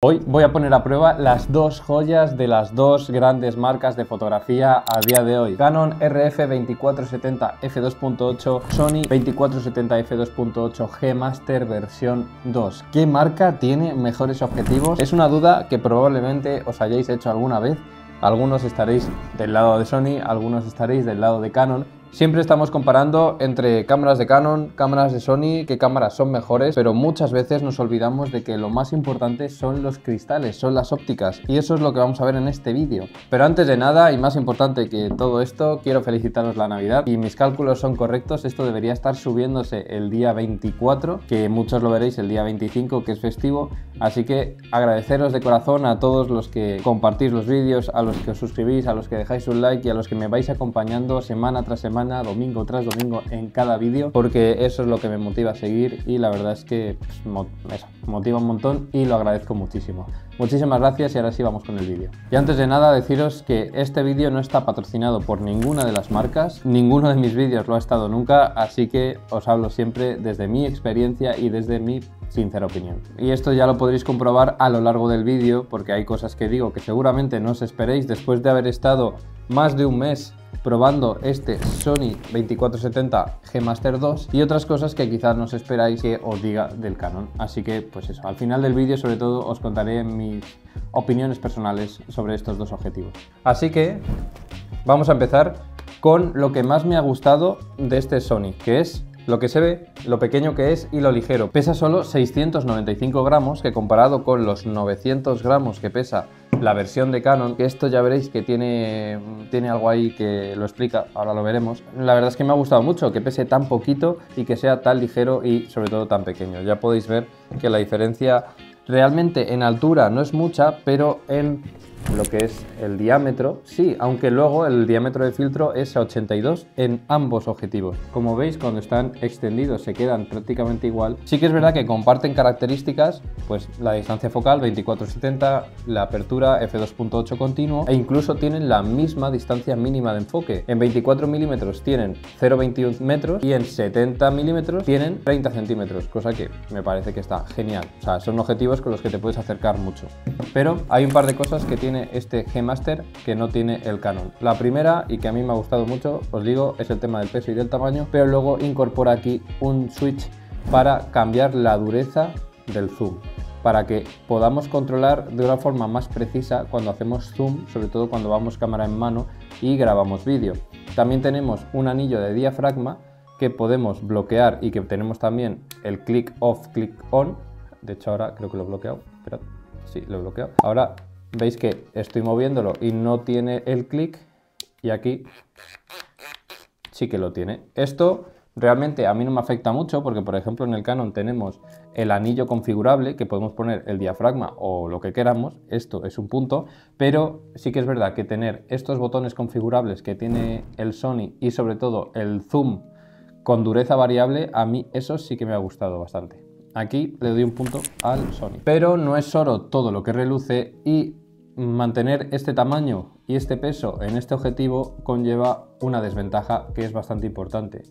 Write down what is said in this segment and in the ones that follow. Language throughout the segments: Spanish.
Hoy voy a poner a prueba las dos joyas de las dos grandes marcas de fotografía a día de hoy. Canon RF 2470 f2.8, Sony 2470 f2.8 G Master versión 2. ¿Qué marca tiene mejores objetivos? Es una duda que probablemente os hayáis hecho alguna vez. Algunos estaréis del lado de Sony, algunos estaréis del lado de Canon. Siempre estamos comparando entre cámaras de Canon, cámaras de Sony, qué cámaras son mejores, pero muchas veces nos olvidamos de que lo más importante son los cristales, son las ópticas, y eso es lo que vamos a ver en este vídeo. Pero antes de nada, y más importante que todo esto, quiero felicitaros la Navidad. Y mis cálculos son correctos, esto debería estar subiéndose el día 24, que muchos lo veréis el día 25, que es festivo, así que agradeceros de corazón a todos los que compartís los vídeos, a los que os suscribís, a los que dejáis un like y a los que me vais acompañando semana tras semana, domingo tras domingo en cada vídeo, porque eso es lo que me motiva a seguir y la verdad es que eso, motiva un montón y lo agradezco muchísimo. Muchísimas gracias y ahora sí vamos con el vídeo. Y antes de nada deciros que este vídeo no está patrocinado por ninguna de las marcas, ninguno de mis vídeos lo ha estado nunca, así que os hablo siempre desde mi experiencia y desde mi sincera opinión. Y esto ya lo podréis comprobar a lo largo del vídeo, porque hay cosas que digo que seguramente no os esperéis después de haber estado más de un mes probando este Sony 2470 G Master 2 y otras cosas que quizás no os esperáis que os diga del Canon. Así que pues eso, al final del vídeo sobre todo os contaré mis opiniones personales sobre estos dos objetivos. Así que vamos a empezar con lo que más me ha gustado de este Sony, que es lo que se ve, lo pequeño que es y lo ligero. Pesa solo 695 gramos, que comparado con los 900 gramos que pesa la versión de Canon, que esto ya veréis que tiene algo ahí que lo explica, ahora lo veremos. La verdad es que me ha gustado mucho que pese tan poquito y que sea tan ligero y sobre todo tan pequeño. Ya podéis ver que la diferencia realmente en altura no es mucha, pero en lo que es el diámetro, sí, aunque luego el diámetro de filtro es a 82 en ambos objetivos. Como veis, cuando están extendidos se quedan prácticamente igual. Sí que es verdad que comparten características, pues la distancia focal 24-70, la apertura f2.8 continuo e incluso tienen la misma distancia mínima de enfoque. En 24 milímetros tienen 0,21 metros y en 70 milímetros tienen 30 centímetros, cosa que me parece que está genial. O sea, son objetivos con los que te puedes acercar mucho. Pero hay un par de cosas que tiene este G Master que no tiene el Canon. La primera, y que a mí me ha gustado mucho, os digo, es el tema del peso y del tamaño, pero luego incorpora aquí un switch para cambiar la dureza del zoom, para que podamos controlar de una forma más precisa cuando hacemos zoom, sobre todo cuando vamos cámara en mano y grabamos vídeo. También tenemos un anillo de diafragma que podemos bloquear y que tenemos también el click off, click on. De hecho ahora creo que lo he bloqueado, esperad, sí, lo he bloqueado. Ahora veis que estoy moviéndolo y no tiene el clic, y aquí sí que lo tiene. Esto realmente a mí no me afecta mucho porque, por ejemplo, en el Canon tenemos el anillo configurable que podemos poner el diafragma o lo que queramos. Esto es un punto, pero sí que es verdad que tener estos botones configurables que tiene el Sony y sobre todo el zoom con dureza variable, a mí eso sí que me ha gustado bastante. Aquí le doy un punto al Sony. Pero no es oro todo lo que reluce y mantener este tamaño y este peso en este objetivo conlleva una desventaja que es bastante importante.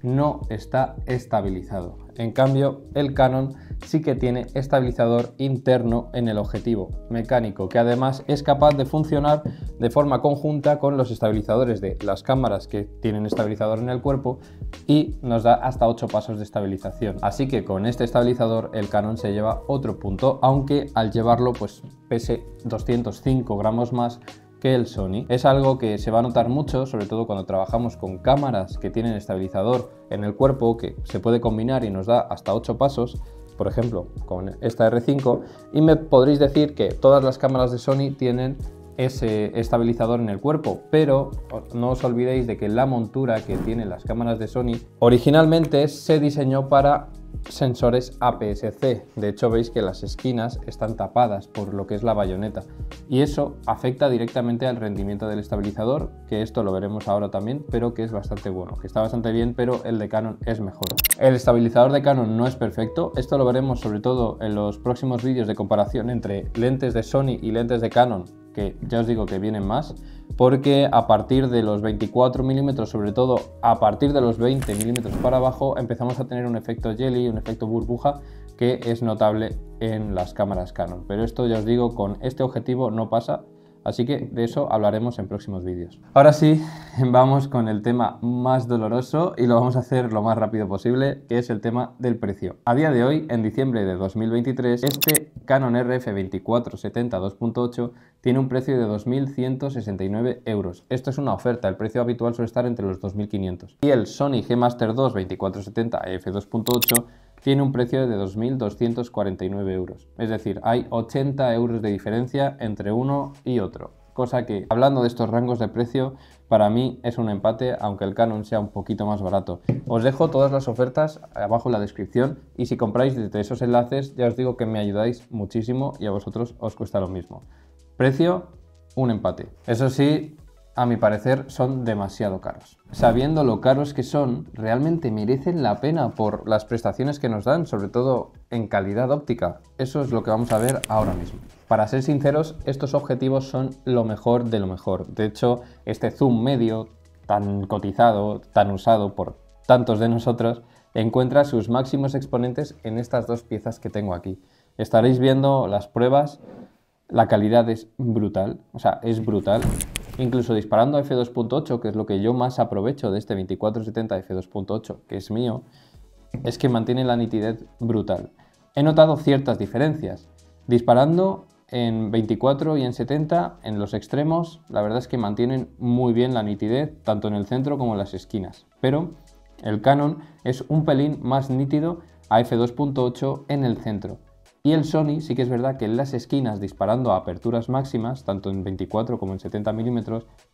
No está estabilizado. En cambio, el Canon sí que tiene estabilizador interno en el objetivo, mecánico, que además es capaz de funcionar de forma conjunta con los estabilizadores de las cámaras que tienen estabilizador en el cuerpo y nos da hasta 8 pasos de estabilización. Así que con este estabilizador el Canon se lleva otro punto, aunque al llevarlo pues pese 205 gramos más que el Sony. Es algo que se va a notar mucho, sobre todo cuando trabajamos con cámaras que tienen estabilizador en el cuerpo, que se puede combinar y nos da hasta 8 pasos, por ejemplo con esta R5, y me podréis decir que todas las cámaras de Sony tienen ese estabilizador en el cuerpo, pero no os olvidéis de que la montura que tienen las cámaras de Sony originalmente se diseñó para sensores APS-C. De hecho veis que las esquinas están tapadas por lo que es la bayoneta y eso afecta directamente al rendimiento del estabilizador, que esto lo veremos ahora también, pero que es bastante bueno, que está bastante bien, pero el de Canon es mejor. El estabilizador de Canon no es perfecto, esto lo veremos sobre todo en los próximos vídeos de comparación entre lentes de Sony y lentes de Canon, que ya os digo que vienen más, porque a partir de los 24 milímetros, sobre todo a partir de los 20 milímetros para abajo, empezamos a tener un efecto jelly, un efecto burbuja que es notable en las cámaras Canon. Pero esto ya os digo, con este objetivo no pasa, así que de eso hablaremos en próximos vídeos. Ahora sí, vamos con el tema más doloroso y lo vamos a hacer lo más rápido posible, que es el tema del precio. A día de hoy, en diciembre de 2023, este Canon RF 2470 2.8 tiene un precio de 2.169 euros. Esto es una oferta, el precio habitual suele estar entre los 2.500. Y el Sony G Master 2 2470 f2.8 tiene un precio de 2.249 euros. Es decir, hay 80 euros de diferencia entre uno y otro. Cosa que, hablando de estos rangos de precio, para mí es un empate, aunque el Canon sea un poquito más barato. Os dejo todas las ofertas abajo en la descripción y si compráis desde esos enlaces, ya os digo que me ayudáis muchísimo y a vosotros os cuesta lo mismo. Precio, un empate. Eso sí, a mi parecer son demasiado caros. Sabiendo lo caros que son, realmente merecen la pena por las prestaciones que nos dan, sobre todo en calidad óptica. Eso es lo que vamos a ver ahora mismo. Para ser sinceros, estos objetivos son lo mejor de lo mejor. De hecho, este zoom medio, tan cotizado, tan usado por tantos de nosotros, encuentra sus máximos exponentes en estas dos piezas que tengo aquí. Estaréis viendo las pruebas, la calidad es brutal, o sea, es brutal. Incluso disparando a f2.8, que es lo que yo más aprovecho de este 2470 f2.8, que es mío, es que mantiene la nitidez brutal. He notado ciertas diferencias. Disparando en 24 y en 70, en los extremos, la verdad es que mantienen muy bien la nitidez, tanto en el centro como en las esquinas. Pero el Canon es un pelín más nítido a f2.8 en el centro. Y el Sony sí que es verdad que en las esquinas, disparando a aperturas máximas, tanto en 24 como en 70 mm,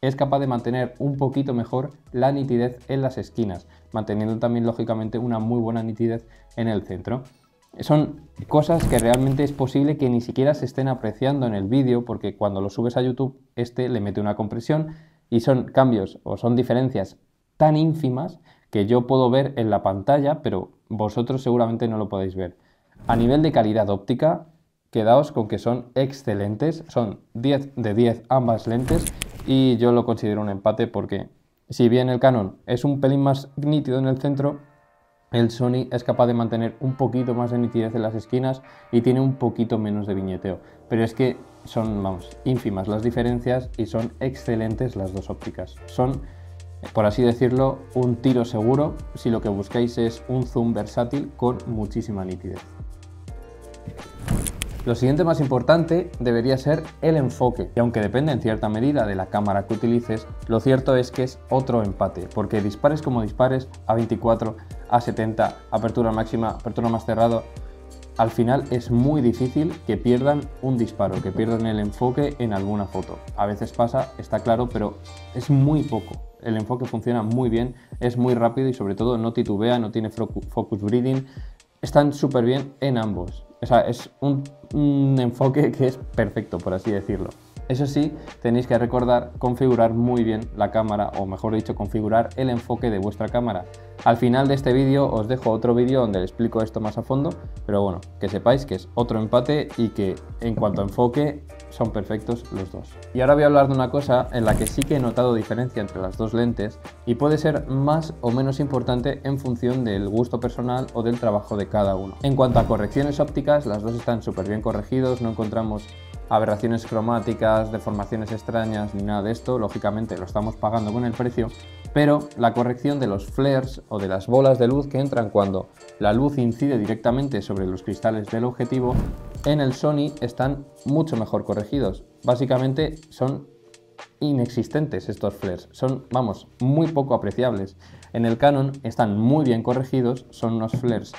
es capaz de mantener un poquito mejor la nitidez en las esquinas, manteniendo también lógicamente una muy buena nitidez en el centro. Son cosas que realmente es posible que ni siquiera se estén apreciando en el vídeo, porque cuando lo subes a YouTube, le mete una compresión y son cambios o son diferencias tan ínfimas que yo puedo ver en la pantalla, pero vosotros seguramente no lo podéis ver. A nivel de calidad óptica, quedaos con que son excelentes, son 10 de 10 ambas lentes y yo lo considero un empate porque si bien el Canon es un pelín más nítido en el centro, el Sony es capaz de mantener un poquito más de nitidez en las esquinas y tiene un poquito menos de viñeteo. Pero es que son, vamos, ínfimas las diferencias y son excelentes las dos ópticas. Son, por así decirlo, un tiro seguro si lo que buscáis es un zoom versátil con muchísima nitidez. Lo siguiente más importante debería ser el enfoque, y aunque depende en cierta medida de la cámara que utilices, lo cierto es que es otro empate, porque dispares como dispares, a 24, a 70, apertura máxima, apertura más cerrado, al final es muy difícil que pierdan un disparo, que pierdan el enfoque en alguna foto. A veces pasa, está claro, pero es muy poco. El enfoque funciona muy bien, es muy rápido y sobre todo no titubea, no tiene focus breathing. Están súper bien en ambos. O sea, es un enfoque que es perfecto, por así decirlo. Eso sí, tenéis que recordar configurar muy bien la cámara, o mejor dicho, configurar el enfoque de vuestra cámara. Al final de este vídeo os dejo otro vídeo donde explico esto más a fondo, pero bueno, que sepáis que es otro empate y que en cuanto a enfoque son perfectos los dos. Y ahora voy a hablar de una cosa en la que sí que he notado diferencia entre las dos lentes y puede ser más o menos importante en función del gusto personal o del trabajo de cada uno. En cuanto a correcciones ópticas, las dos están súper bien corregidos, no encontramos aberraciones cromáticas, deformaciones extrañas ni nada de esto, lógicamente lo estamos pagando con el precio, pero la corrección de los flares o de las bolas de luz que entran cuando la luz incide directamente sobre los cristales del objetivo, en el Sony están mucho mejor corregidos. Básicamente son inexistentes estos flares, son, vamos, muy poco apreciables. En el Canon están muy bien corregidos, son unos flares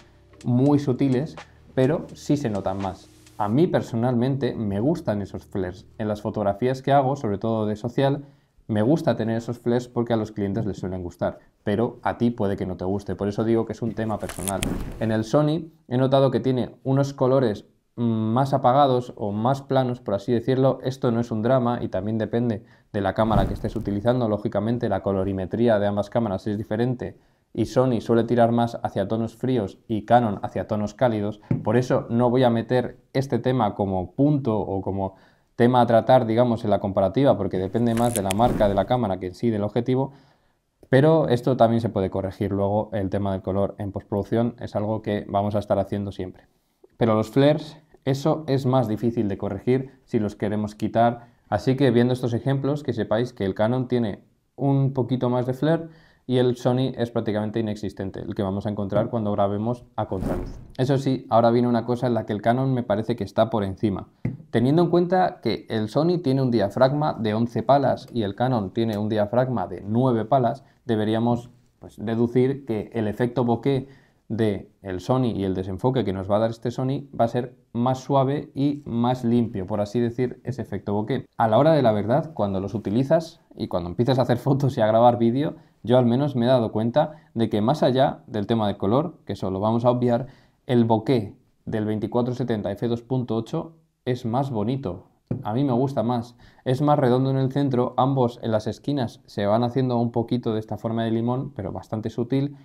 muy sutiles, pero sí se notan más. A mí personalmente me gustan esos flares. En las fotografías que hago, sobre todo de social, me gusta tener esos flares porque a los clientes les suelen gustar, pero a ti puede que no te guste, por eso digo que es un tema personal. En el Sony he notado que tiene unos colores más apagados o más planos, por así decirlo. Esto no es un drama y también depende de la cámara que estés utilizando. Lógicamente la colorimetría de ambas cámaras es diferente y Sony suele tirar más hacia tonos fríos y Canon hacia tonos cálidos. Por eso no voy a meter este tema como punto o como tema a tratar, digamos, en la comparativa, porque depende más de la marca de la cámara que en sí del objetivo. Pero esto también se puede corregir luego. El tema del color en postproducción es algo que vamos a estar haciendo siempre. Pero los flares, eso es más difícil de corregir si los queremos quitar. Así que viendo estos ejemplos, que sepáis que el Canon tiene un poquito más de flare y el Sony es prácticamente inexistente, el que vamos a encontrar cuando grabemos a contraluz. Eso sí, ahora viene una cosa en la que el Canon me parece que está por encima. Teniendo en cuenta que el Sony tiene un diafragma de 11 palas y el Canon tiene un diafragma de 9 palas, deberíamos deducir que el efecto bokeh del Sony y el desenfoque que nos va a dar este Sony va a ser más suave y más limpio, por así decir, ese efecto bokeh. A la hora de la verdad, cuando los utilizas y cuando empiezas a hacer fotos y a grabar vídeo, yo al menos me he dado cuenta de que más allá del tema de color, que eso lo vamos a obviar, el bokeh del 2470 f2.8 es más bonito. A mí me gusta más. Es más redondo en el centro, ambos en las esquinas se van haciendo un poquito de esta forma de limón, pero bastante sutil.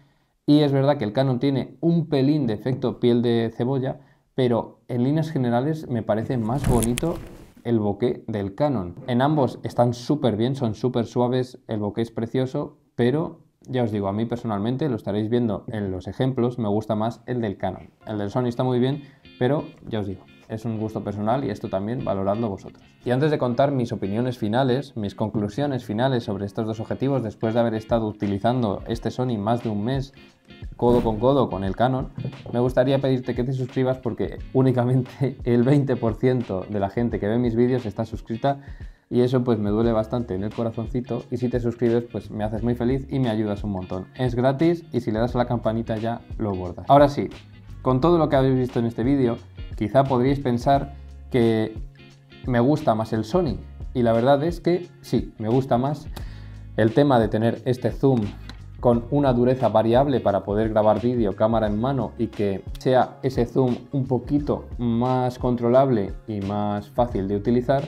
Y es verdad que el Canon tiene un pelín de efecto piel de cebolla, pero en líneas generales me parece más bonito el bokeh del Canon. En ambos están súper bien, son súper suaves, el bokeh es precioso, pero ya os digo, a mí personalmente, lo estaréis viendo en los ejemplos, me gusta más el del Canon. El del Sony está muy bien, pero ya os digo, es un gusto personal y esto también valoradlo vosotros. Y antes de contar mis opiniones finales, mis conclusiones finales sobre estos dos objetivos, después de haber estado utilizando este Sony más de un mes codo con el Canon, me gustaría pedirte que te suscribas porque únicamente el 20% de la gente que ve mis vídeos está suscrita y eso pues me duele bastante en el corazoncito, y si te suscribes pues me haces muy feliz y me ayudas un montón. Es gratis y si le das a la campanita ya lo bordas. Ahora sí, con todo lo que habéis visto en este vídeo, quizá podríais pensar que me gusta más el Sony, y la verdad es que sí, me gusta más el tema de tener este zoom con una dureza variable para poder grabar vídeo cámara en mano y que sea ese zoom un poquito más controlable y más fácil de utilizar.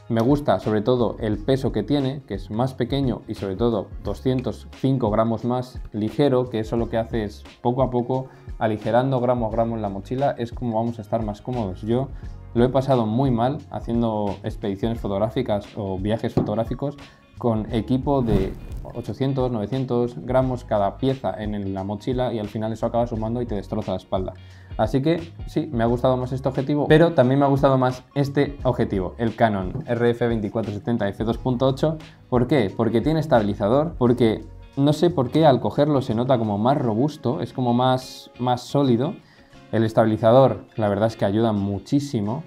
Me gusta sobre todo el peso que tiene, que es más pequeño y sobre todo 205 gramos más ligero, que eso lo que hace es poco a poco, aligerando gramo a gramo en la mochila, es como vamos a estar más cómodos. Yo lo he pasado muy mal haciendo expediciones fotográficas o viajes fotográficos con equipo de 800, 900 gramos cada pieza en la mochila y al final eso acaba sumando y te destroza la espalda. Así que sí, me ha gustado más este objetivo, pero también me ha gustado más este objetivo, el Canon RF2470 f2.8. ¿Por qué? Porque tiene estabilizador, porque no sé por qué al cogerlo se nota como más robusto, es como más sólido. El estabilizador, la verdad es que ayuda muchísimo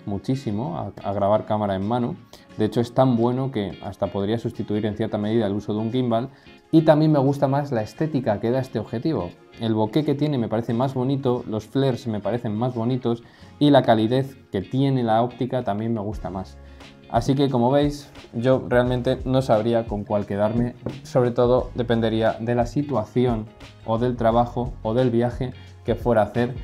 a grabar cámara en mano. De hecho es tan bueno que hasta podría sustituir en cierta medida el uso de un gimbal. Y también me gusta más la estética que da este objetivo. El bokeh que tiene me parece más bonito, los flares me parecen más bonitos y la calidez que tiene la óptica también me gusta más. Así que como veis, yo realmente no sabría con cuál quedarme, sobre todo dependería de la situación o del trabajo o del viaje que fuera a hacer.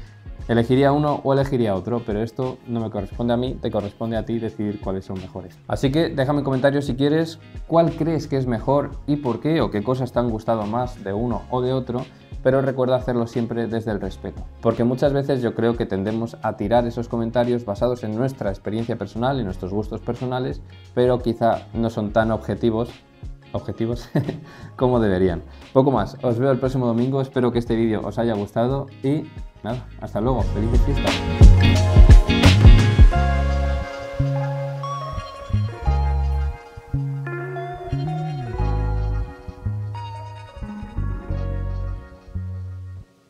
Elegiría uno o elegiría otro, pero esto no me corresponde a mí, te corresponde a ti decidir cuáles son mejores. Así que déjame en comentarios si quieres cuál crees que es mejor y por qué, o qué cosas te han gustado más de uno o de otro, pero recuerda hacerlo siempre desde el respeto, porque muchas veces yo creo que tendemos a tirar esos comentarios basados en nuestra experiencia personal y nuestros gustos personales, pero quizá no son tan objetivos como deberían. Poco más, os veo el próximo domingo, espero que este vídeo os haya gustado y nada, hasta luego, felices fiestas.